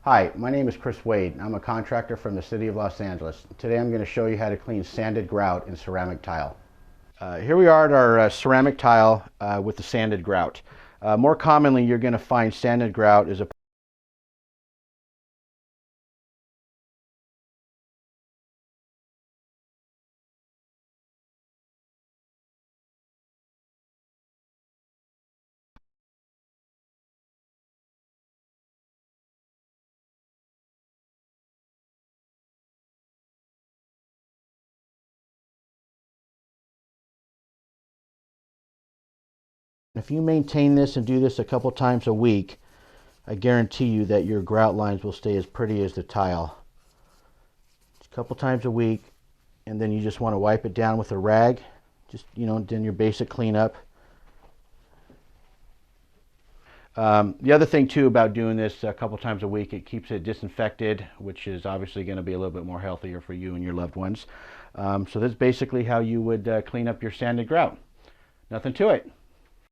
Hi, my name is Chris Wade. I'm a contractor from the city of Los Angeles. Today I'm going to show you how to clean sanded grout in ceramic tile. Here we are at our ceramic tile with the sanded grout. More commonly, you're going to find sanded grout is a If you maintain this and do this a couple times a week, I guarantee you that your grout lines will stay as pretty as the tile. Just a couple times a week, and then you just want to wipe it down with a rag. Just, then your basic cleanup. The other thing too about doing this a couple times a week, it keeps it disinfected, which is obviously going to be a little bit more healthier for you and your loved ones. So that's basically how you would clean up your sanded grout. Nothing to it.